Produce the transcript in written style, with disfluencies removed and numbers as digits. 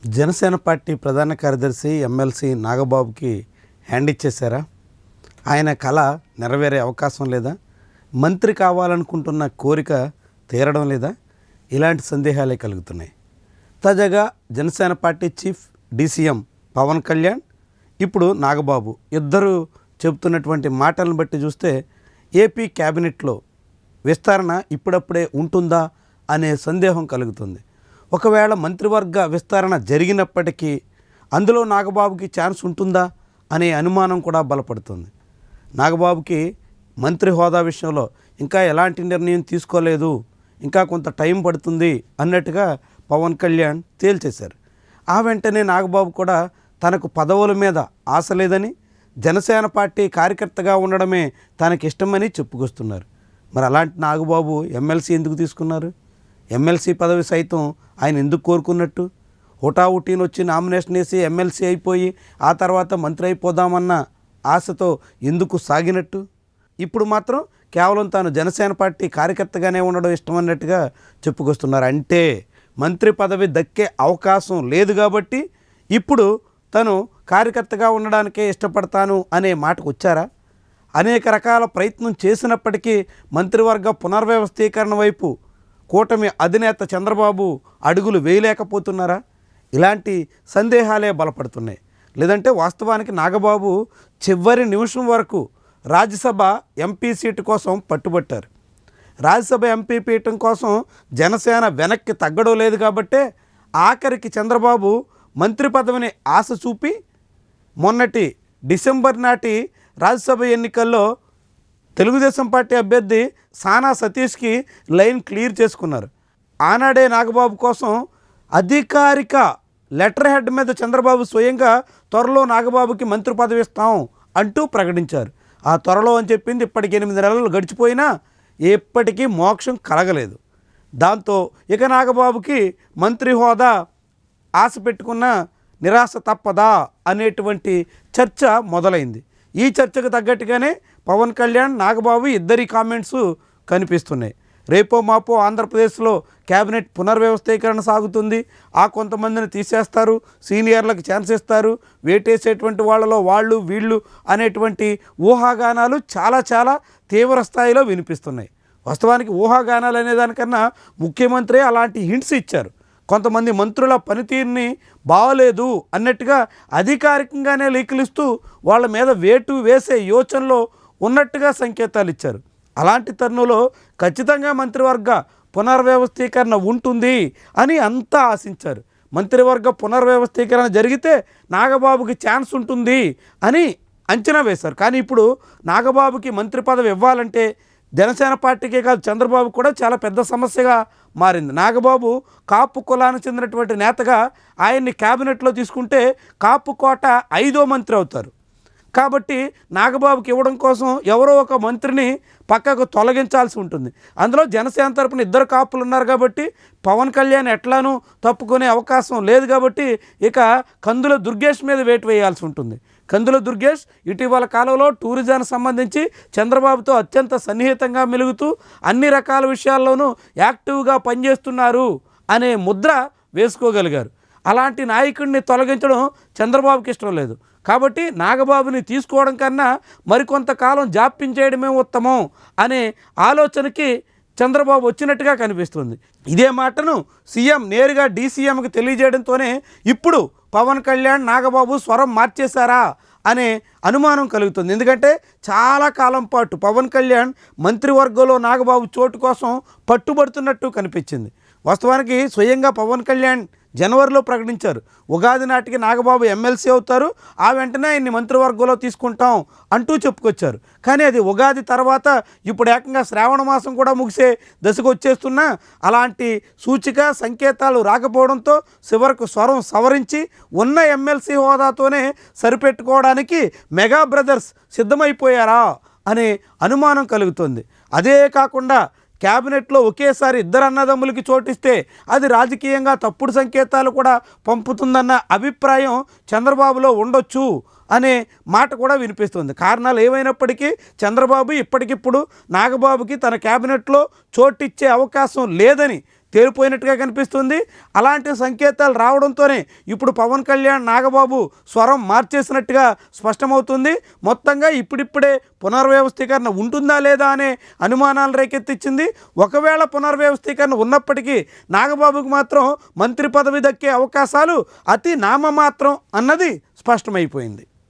Janasena party ప్రధాన కార్యదర్శి MLC నాగబాబుకి hand ఇచ్చేశారా? ఆయన కళ నెరవేరే అవకాశం లేదా? మంత్రి కావాలనుకుంటున్న కోరిక తీరడం లేదా? ఇలాంటి సందేహాలే కలుగుతున్నాయి. తాజాగా Janasena party chief DCM Pawan Kalyan, ఇప్పుడు నాగబాబు ఇద్దరు చెబుతున్నటువంటి మాటలను బట్టి చూస్తే ఏపీ క్యాబినెట్లో విస్తరణ ఇప్పుడప్పుడే ఉంటుందా అనే సందేహం కలుగుతుంది. ఒకవేళ మంత్రివర్గ విస్తరణ జరిగినప్పటికీ అందులో నాగబాబుకి ఛాన్స్ ఉంటుందా అనే అనుమానం కూడా బలపడుతుంది. నాగబాబుకి మంత్రి హోదా విషయంలో ఇంకా ఎలాంటి నిర్ణయం తీసుకోలేదు, ఇంకా కొంత టైం పడుతుంది అన్నట్టుగా పవన్ కళ్యాణ్ తేల్చేశారు. ఆ వెంటనే నాగబాబు కూడా తనకు పదవుల మీద ఆశ లేదని, జనసేన పార్టీ కార్యకర్తగా ఉండడమే తనకి ఇష్టమని చెప్పుకొస్తున్నారు. మరి అలాంటి నాగబాబు ఎమ్మెల్సీ ఎందుకు తీసుకున్నారు? ఎమ్మెల్సీ పదవి సైతం ఆయన ఎందుకు కోరుకున్నట్టు? హుటాహుటీని వచ్చి నామినేషన్ వేసి ఎమ్మెల్సీ అయిపోయి ఆ తర్వాత మంత్రి అయిపోదామన్న ఆశతో ఎందుకు సాగినట్టు? ఇప్పుడు మాత్రం కేవలం తాను జనసేన పార్టీ కార్యకర్తగానే ఉండడం ఇష్టమన్నట్టుగా చెప్పుకొస్తున్నారు. అంటే మంత్రి పదవి దక్కే అవకాశం లేదు కాబట్టి ఇప్పుడు తను కార్యకర్తగా ఉండడానికే ఇష్టపడతాను అనే మాటకు వచ్చారా? అనేక రకాల ప్రయత్నం చేసినప్పటికీ మంత్రివర్గ పునర్వ్యవస్థీకరణ వైపు కూటమి అధినేత చంద్రబాబు అడుగులు వేయలేకపోతున్నారా? ఇలాంటి సందేహాలే బలపడుతున్నాయి. లేదంటే వాస్తవానికి నాగబాబు చివరి నిమిషం వరకు రాజ్యసభ ఎంపీ సీటు కోసం పట్టుబట్టారు. రాజ్యసభ ఎంపీ పీఠం కోసం జనసేన వెనక్కి తగ్గడం లేదు కాబట్టే ఆఖరికి చంద్రబాబు మంత్రి పదవిని ఆశ చూపి మొన్నటి డిసెంబర్ నాటి రాజ్యసభ ఎన్నికల్లో తెలుగుదేశం పార్టీ అభ్యర్థి సానా సతీష్కి లైన్ క్లియర్ చేసుకున్నారు. ఆనాడే నాగబాబు కోసం అధికారిక లెటర్ హెడ్ మీద చంద్రబాబు స్వయంగా త్వరలో నాగబాబుకి మంత్రి పదవి ఇస్తాం అంటూ ప్రకటించారు. ఆ త్వరలో అని చెప్పింది ఇప్పటికి 8 నెలలు గడిచిపోయినా ఎప్పటికీ మోక్షం కలగలేదు. దాంతో ఇక నాగబాబుకి మంత్రి హోదా ఆశ పెట్టుకున్న నిరాశ తప్పదా అనేటువంటి చర్చ మొదలైంది. ఈ చర్చకు తగ్గట్టుగానే పవన్ కళ్యాణ్, నాగబాబు ఇద్దరి కామెంట్స్ కనిపిస్తున్నాయి. రేపో మాపో ఆంధ్రప్రదేశ్లో క్యాబినెట్ పునర్వ్యవస్థీకరణ సాగుతుంది. ఆ కొంతమందిని తీసేస్తారు, సీనియర్లకు ఛాన్స్ ఇస్తారు, వేటేసేటువంటి వాళ్ళలో వాళ్ళు వీళ్ళు అనేటువంటి ఊహాగానాలు చాలా తీవ్ర స్థాయిలో వినిపిస్తున్నాయి. వాస్తవానికి ఊహాగానాలు అనేదానికన్నా ముఖ్యమంత్రి అలాంటి హింట్స్ ఇచ్చారు. కొంతమంది మంత్రుల పనితీరుని బాగలేదు అన్నట్టుగా అధికారికంగానే లీకులిస్తూ వాళ్ళ మీద వేటు వేసే యోచనలో ఉన్నట్టుగా సంకేతాలు ఇచ్చారు. అలాంటి తరుణంలో ఖచ్చితంగా మంత్రివర్గ పునర్వ్యవస్థీకరణ ఉంటుంది అని అంతా ఆశించారు. మంత్రివర్గ పునర్వ్యవస్థీకరణ జరిగితే నాగబాబుకి ఛాన్స్ ఉంటుంది అని అంచనా వేశారు. కానీ ఇప్పుడు నాగబాబుకి మంత్రి పదవి ఇవ్వాలంటే జనసేన పార్టీకే కాదు, చంద్రబాబు కూడా చాలా పెద్ద సమస్యగా మారింది. నాగబాబు కాపు కులానికి చెందినటువంటి నేతగా ఆయన్ని క్యాబినెట్లో తీసుకుంటే కాపు కోట 5వ మంత్రి అవుతారు. కాబట్టి నాగబాబుకి ఇవ్వడం కోసం ఎవరో ఒక మంత్రిని పక్కకు తొలగించాల్సి ఉంటుంది. అందులో జనసేన తరపున 2 కాపులు ఉన్నారు కాబట్టి పవన్ కళ్యాణ్ ఎట్లానూ తప్పుకునే అవకాశం లేదు కాబట్టి ఇక కందుల దుర్గేష్ మీద వేటు వేయాల్సి ఉంటుంది. కందుల దుర్గేష్ ఇటీవల కాలంలో టూరిజానికి సంబంధించి చంద్రబాబుతో అత్యంత సన్నిహితంగా మెలుగుతూ అన్ని రకాల విషయాల్లోనూ యాక్టివ్గా పనిచేస్తున్నారు అనే ముద్ర వేసుకోగలిగారు. అలాంటి నాయకుడిని తొలగించడం చంద్రబాబుకి ఇష్టం లేదు. కాబట్టి నాగబాబుని తీసుకోవడం కన్నా మరికొంతకాలం జాప్యం చేయడమే ఉత్తమం అనే ఆలోచనకి చంద్రబాబు వచ్చినట్టుగా కనిపిస్తుంది. ఇదే మాటను సీఎం నేరుగా డీసీఎంకి తెలియజేయడంతోనే ఇప్పుడు పవన్ కళ్యాణ్, నాగబాబు స్వరం మార్చేశారా అనే అనుమానం కలుగుతుంది. ఎందుకంటే చాలా కాలం పాటు పవన్ కళ్యాణ్ మంత్రివర్గంలో నాగబాబు చోటు కోసం పట్టుబడుతున్నట్టు కనిపించింది. వాస్తవానికి స్వయంగా పవన్ కళ్యాణ్ జనవరిలో ప్రకటించారు, ఉగాది నాటికి నాగబాబు ఎమ్మెల్సీ అవుతారు, ఆ వెంటనే ఆయన్ని మంత్రివర్గంలో తీసుకుంటాం అంటూ చెప్పుకొచ్చారు. కానీ అది ఉగాది తర్వాత ఇప్పుడు ఏకంగా శ్రావణ మాసం కూడా ముగిసే దశకు వచ్చేస్తున్నా అలాంటి సూచిక సంకేతాలు రాకపోవడంతో చివరకు స్వరం సవరించి ఉన్న ఎమ్మెల్సీ హోదాతోనే సరిపెట్టుకోవడానికి మెగా బ్రదర్స్ సిద్ధమైపోయారా అనే అనుమానం కలుగుతుంది. అదే కాకుండా క్యాబినెట్లో ఒకేసారి 2 అన్నదమ్ములకి చోటిస్తే అది రాజకీయంగా తప్పుడు సంకేతాలు కూడా పంపుతుందన్న అభిప్రాయం చంద్రబాబులో ఉండొచ్చు అనే మాట కూడా వినిపిస్తుంది. కారణాలు ఏమైనప్పటికీ చంద్రబాబు ఇప్పటికిప్పుడు నాగబాబుకి తన క్యాబినెట్లో చోటిచ్చే అవకాశం లేదని తేలిపోయినట్టుగా కనిపిస్తుంది. అలాంటి సంకేతాలు రావడంతోనే ఇప్పుడు పవన్ కళ్యాణ్ నాగబాబు స్వరం మార్చేసినట్టుగా స్పష్టమవుతుంది. మొత్తంగా ఇప్పుడిప్పుడే పునర్వ్యవస్థీకరణ ఉంటుందా లేదా అనే అనుమానాలు రేకెత్తించింది. ఒకవేళ పునర్వ్యవస్థీకరణ ఉన్నప్పటికీ నాగబాబుకు మాత్రం మంత్రి పదవి దక్కే అవకాశాలు అతి నామమాత్రం అన్నది స్పష్టమైపోయింది.